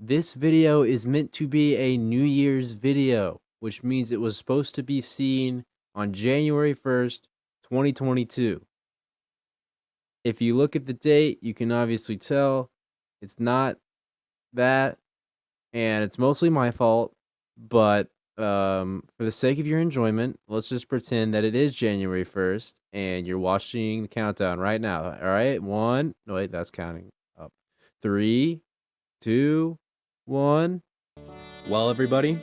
This video is meant to be a New Year's video, which means it was supposed to be seen on January 1st, 2022. If you look at the date, you can obviously tell it's not that, and it's mostly my fault, but for the sake of your enjoyment, let's just pretend that it is January 1st and you're watching the countdown right now. All right, no wait, that's counting up. 3, 2, 1. Well, everybody,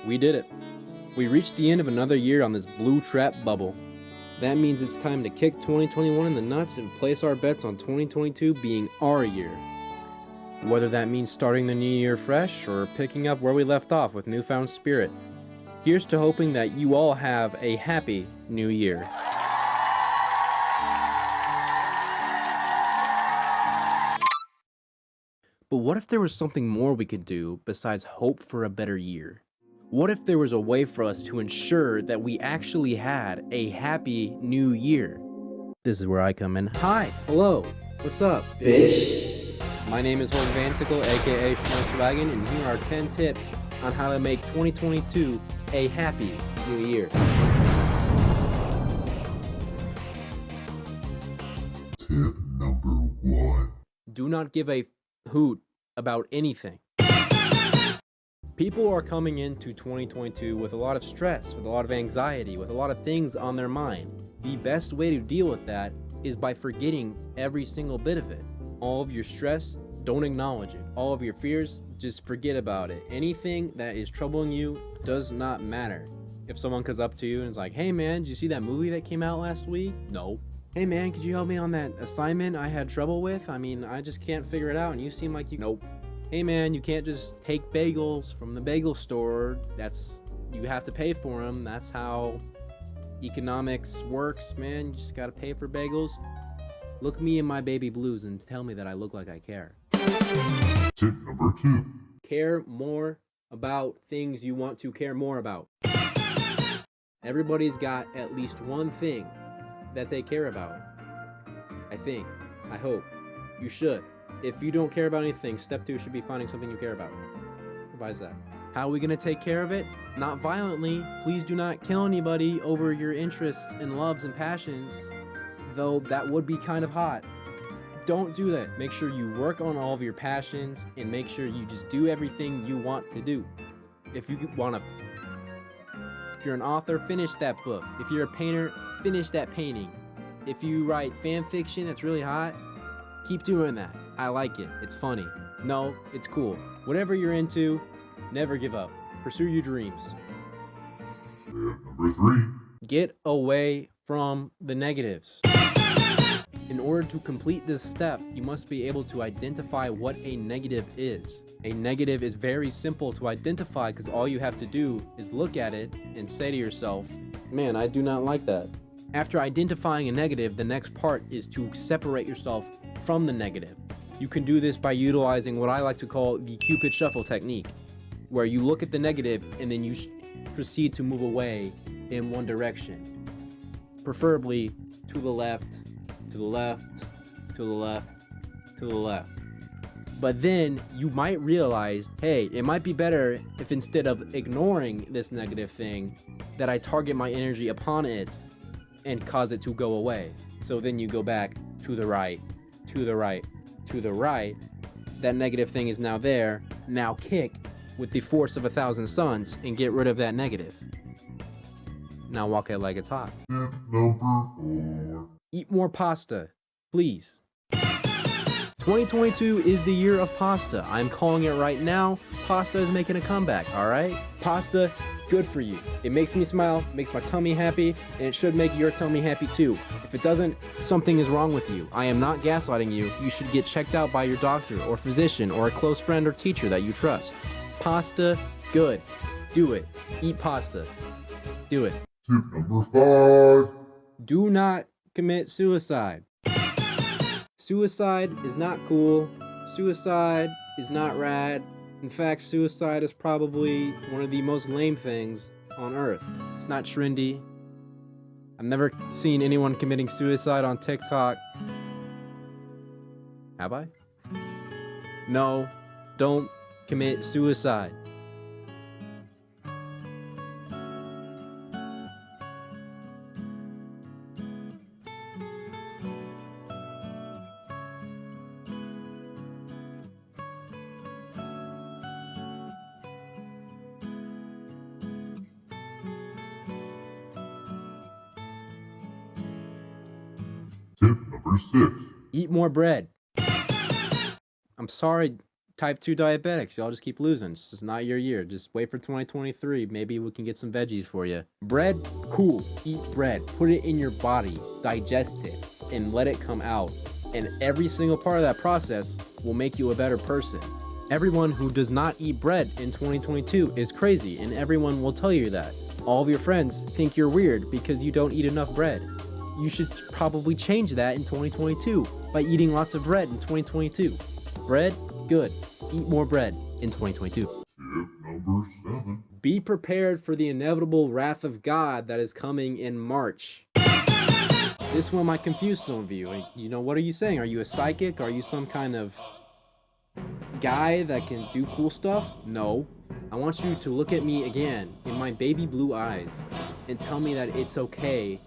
we did it. We reached the end of another year on this blue trap bubble. That means it's time to kick 2021 in the nuts and place our bets on 2022 being our year. Whether that means starting the new year fresh or picking up where we left off with newfound spirit. Here's to hoping that you all have a happy new year. But what if there was something more we could do besides hope for a better year? What if there was a way for us to ensure that we actually had a happy new year? This is where I come in. Hi, hello, what's up, bitch? My name is Hoot Vansicle, aka Schmeisterwagen, and here are 10 tips on how to make 2022 a happy new year. Tip number 1. Do not give a hoot about anything. People are coming into 2022 with a lot of stress, with a lot of anxiety, with a lot of things on their mind. The best way to deal with that is by forgetting every single bit of it. All of your stress, don't acknowledge it. All of your fears, just forget about it. Anything that is troubling you does not matter. If someone comes up to you and is like, hey man, did you see that movie that came out last week? No. Hey man, could you help me on that assignment I had trouble with? I mean, I just can't figure it out and you seem like you... Nope. Hey man, you can't just take bagels from the bagel store. You have to pay for them. That's how economics works, man. You just gotta pay for bagels. Look me in my baby blues and tell me that I look like I care. Tip number 2. Care more about things you want to care more about. Everybody's got at least one thing that they care about. I think. I hope. You should. If you don't care about anything, step 2 should be finding something you care about. Revise that. How are we gonna take care of it? Not violently. Please do not kill anybody over your interests and loves and passions, though that would be kind of hot. Don't do that. Make sure you work on all of your passions and make sure you just do everything you want to do. If you're an author, finish that book. If you're a painter, finish that painting. If you write fan fiction that's really hot, keep doing that. I like it. It's funny. No, it's cool. Whatever you're into, never give up. Pursue your dreams. Tip number 3. Get away from the negatives. In order to complete this step, you must be able to identify what a negative is. A negative is very simple to identify because all you have to do is look at it and say to yourself, man, I do not like that. After identifying a negative, the next part is to separate yourself from the negative. You can do this by utilizing what I like to call the Cupid shuffle technique, where you look at the negative and then you proceed to move away in one direction, preferably to the left, to the left, to the left, to the left. But then you might realize, hey, it might be better if instead of ignoring this negative thing, that I target my energy upon it and cause it to go away. So then you go back to the right, to the right, to the right. That negative thing is now there. Now kick with the force of 1,000 suns and get rid of that negative. Now walk it like it's hot. Tip number 4. Eat more pasta, please. 2022 is the year of pasta. I'm calling it right now. Pasta is making a comeback, all right? Pasta, good for you. It makes me smile, makes my tummy happy, and it should make your tummy happy too. If it doesn't, something is wrong with you. I am not gaslighting you. You should get checked out by your doctor or physician or a close friend or teacher that you trust. Pasta, good. Do it. Eat pasta. Do it. Tip number 5. Do not commit suicide. Suicide is not cool. Suicide is not rad. In fact, suicide is probably one of the most lame things on earth. It's not trendy. I've never seen anyone committing suicide on TikTok. Have I? No, don't commit suicide. Tip number 6. Eat more bread. I'm sorry, type 2 diabetics. Y'all just keep losing. It's just not your year. Just wait for 2023. Maybe we can get some veggies for you. Bread, cool. Eat bread. Put it in your body. Digest it. And let it come out. And every single part of that process will make you a better person. Everyone who does not eat bread in 2022 is crazy. And everyone will tell you that. All of your friends think you're weird because you don't eat enough bread. You should probably change that in 2022 by eating lots of bread in 2022. Bread, good. Eat more bread in 2022. Tip number 7. Be prepared for the inevitable wrath of God that is coming in March. This one might confuse some of you. You know, what are you saying? Are you a psychic? Are you some kind of guy that can do cool stuff? No. I want you to look at me again in my baby blue eyes and tell me that it's okay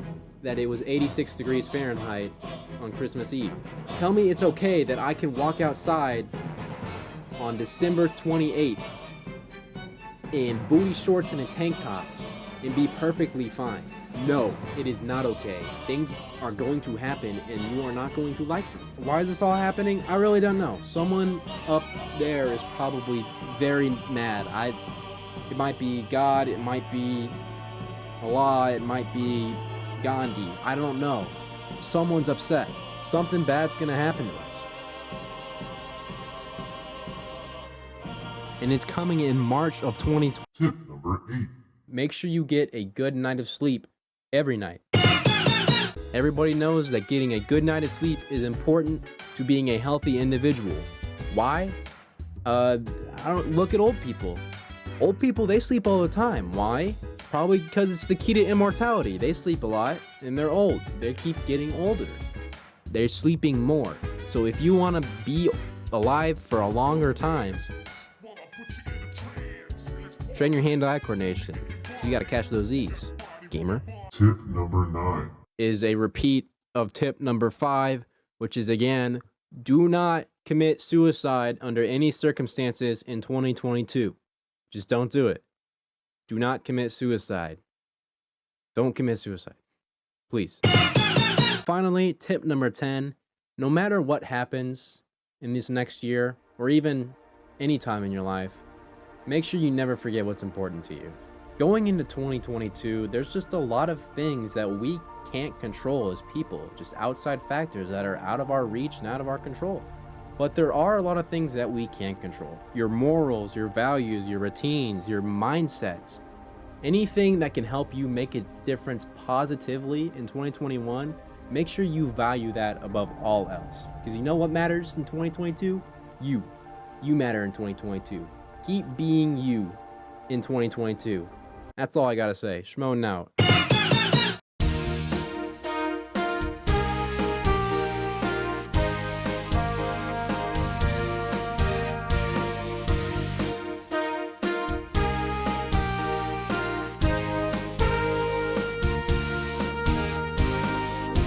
that it was 86 degrees Fahrenheit on Christmas Eve. Tell me it's okay that I can walk outside on December 28th in booty shorts and a tank top and be perfectly fine. No, it is not okay. Things are going to happen and you are not going to like them. Why is this all happening? I really don't know. Someone up there is probably very mad. It might be God, it might be Allah, it might be Gandhi. I don't know. Someone's upset. Something bad's gonna happen to us. And it's coming in March of 2020. Tip number 8. Make sure you get a good night of sleep every night. Everybody knows that getting a good night of sleep is important to being a healthy individual. Why? I don't look at old people. Old people, they sleep all the time. Why? Probably because it's the key to immortality. They sleep a lot and they're old. They keep getting older. They're sleeping more. So if you want to be alive for a longer time, train your hand-eye coordination. So you got to catch those E's, gamer. Tip number 9. Is a repeat of tip number 5, which is again, do not commit suicide under any circumstances in 2022. Just don't do it. Do not commit suicide. Don't commit suicide. Please. Finally, tip number 10. No matter what happens in this next year, or even any time in your life, make sure you never forget what's important to you. Going into 2022, there's just a lot of things that we can't control as people, just outside factors that are out of our reach and out of our control. But there are a lot of things that we can't control. Your morals, your values, your routines, your mindsets, anything that can help you make a difference positively in 2021, make sure you value that above all else. Because you know what matters in 2022? You. You matter in 2022. Keep being you in 2022. That's all I gotta say. Shmoan out.